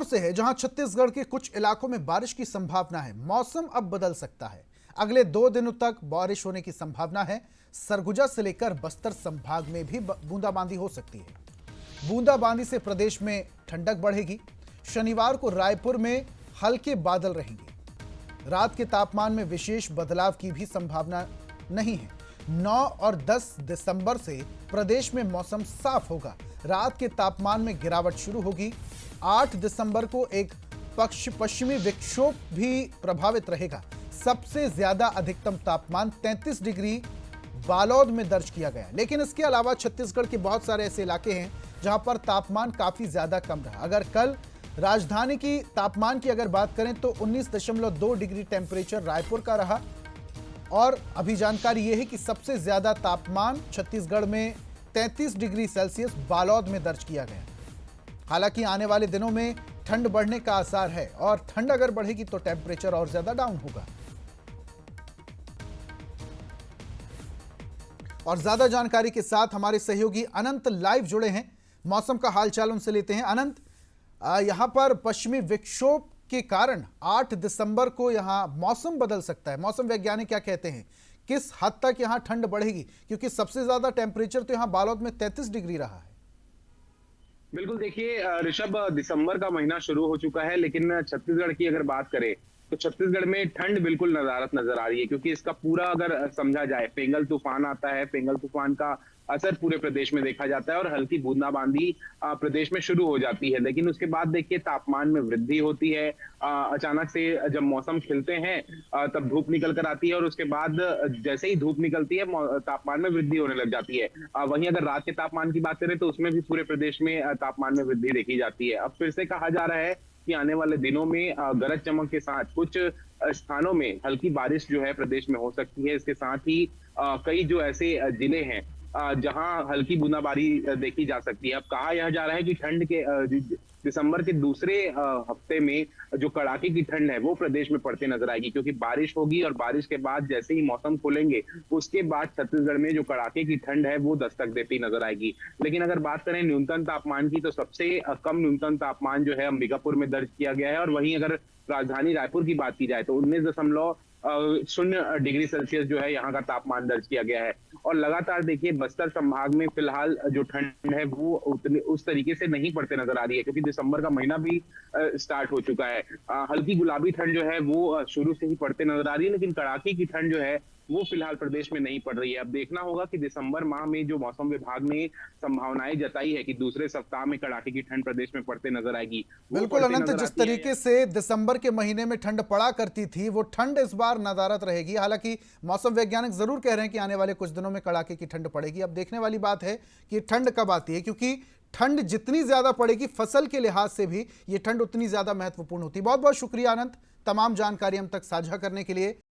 से है, जहां छत्तीसगढ़ के कुछ इलाकों में बारिश की संभावना है। मौसम अब बदल सकता है। अगले 2 दिनों तक बारिश होने की संभावना है। सरगुजा से लेकर बस्तर संभाग में भी बूंदाबांदी हो सकती है। बूंदाबांदी से प्रदेश में ठंडक बढ़ेगी। शनिवार को रायपुर में हल्के बादल रहेंगे। रात के तापमान में विशेष बदलाव की भी संभावना नहीं है। 9 और 10 दिसंबर से प्रदेश में मौसम साफ होगा। रात के तापमान में गिरावट शुरू होगी। 8 दिसंबर को एक पश्चिमी विक्षोभ भी प्रभावित रहेगा। सबसे ज्यादा अधिकतम तापमान 33 डिग्री बालोद में दर्ज किया गया। लेकिन इसके अलावा छत्तीसगढ़ के बहुत सारे ऐसे इलाके हैं जहां पर तापमान काफी ज्यादा कम रहा। अगर कल राजधानी की तापमान की अगर बात करें तो 19.2 डिग्री टेम्परेचर रायपुर का रहा। और अभी जानकारी यह है कि सबसे ज्यादा तापमान छत्तीसगढ़ में 33 डिग्री सेल्सियस बालोद में दर्ज किया गया। हालांकि आने वाले दिनों में ठंड बढ़ने का आसार है और ठंड अगर बढ़ेगी तो टेम्परेचर और ज्यादा डाउन होगा। और ज्यादा जानकारी के साथ हमारे सहयोगी अनंत लाइव जुड़े हैं। मौसम का हालचाल उनसे लेते हैं। अनंत, यहां पर पश्चिमी विक्षोभ के कारण 8 दिसंबर को यहां मौसम बदल सकता है। मौसम वैज्ञानिक क्या कहते हैं, किस हद तक यहां ठंड बढ़ेगी? क्योंकि सबसे ज्यादा टेम्परेचर तो यहां बालोद में 33 डिग्री रहा है। बिल्कुल, देखिए ऋषभ, दिसंबर का महीना शुरू हो चुका है, लेकिन छत्तीसगढ़ की अगर बात करें तो छत्तीसगढ़ में ठंड बिल्कुल नजारत नजर आ रही है। क्योंकि इसका पूरा अगर समझा जाए, पेंगल तूफान आता है, पेंगल तूफान का असर पूरे प्रदेश में देखा जाता है और हल्की बूंदाबांदी प्रदेश में शुरू हो जाती है। लेकिन उसके बाद देखिए तापमान में वृद्धि होती है। अचानक से जब मौसम खिलते हैं तब धूप निकल कर आती है और उसके बाद जैसे ही धूप निकलती है तापमान में वृद्धि होने लग जाती है। वहीं अगर रात के तापमान की बात करें तो उसमें भी पूरे प्रदेश में तापमान में वृद्धि देखी जाती है। अब फिर से कहा जा रहा है कि आने वाले दिनों में गरज चमक के साथ कुछ स्थानों में हल्की बारिश जो है प्रदेश में हो सकती है। इसके साथ ही कई जो ऐसे जिले हैं जहां हल्की बूंदाबांदी देखी जा सकती है। अब कहा यह जा रहा है कि ठंड के दिसंबर के दूसरे हफ्ते में जो कड़ाके की ठंड है वो प्रदेश में पड़ते नजर आएगी। क्योंकि बारिश होगी और बारिश के बाद जैसे ही मौसम खुलेंगे उसके बाद छत्तीसगढ़ में जो कड़ाके की ठंड है वो दस्तक देती नजर आएगी। लेकिन अगर बात करें न्यूनतम तापमान की तो सबसे कम न्यूनतम तापमान जो है अंबिकापुर में दर्ज किया गया है। और वहीं अगर राजधानी रायपुर की बात की जाए तो 19.0 डिग्री सेल्सियस जो है यहाँ का तापमान दर्ज किया गया है। और लगातार देखिए बस्तर संभाग में फिलहाल जो ठंड है वो उतनी उस तरीके से नहीं पड़ते नजर आ रही है। क्योंकि दिसंबर का महीना भी स्टार्ट हो चुका है। हल्की गुलाबी ठंड जो है वो शुरू से ही पड़ते नजर आ रही है, लेकिन कड़ाके की ठंड जो है वो फिलहाल प्रदेश में नहीं पड़ रही है। अब देखना होगा कि दिसंबर माह में जो मौसम विभाग ने संभावनाएं जताई है कि दूसरे सप्ताह में कड़ाके की ठंड प्रदेश में पड़ते नजर आएगी। बिल्कुल अनंत, जिस तरीके से दिसंबर के महीने में ठंड पड़ा करती थी वो ठंड इस बार नदारत रहेगी। हालांकि मौसम वैज्ञानिक जरूर कह रहे हैं कि आने वाले कुछ दिनों में कड़ाके की ठंड पड़ेगी। अब देखने वाली बात है कि ठंड कब आती है, क्योंकि ठंड जितनी ज्यादा पड़ेगी फसल के लिहाज से भी ये ठंड उतनी ज्यादा महत्वपूर्ण होती है। बहुत बहुत शुक्रिया अनंत, तमाम जानकारी हम तक साझा करने के लिए।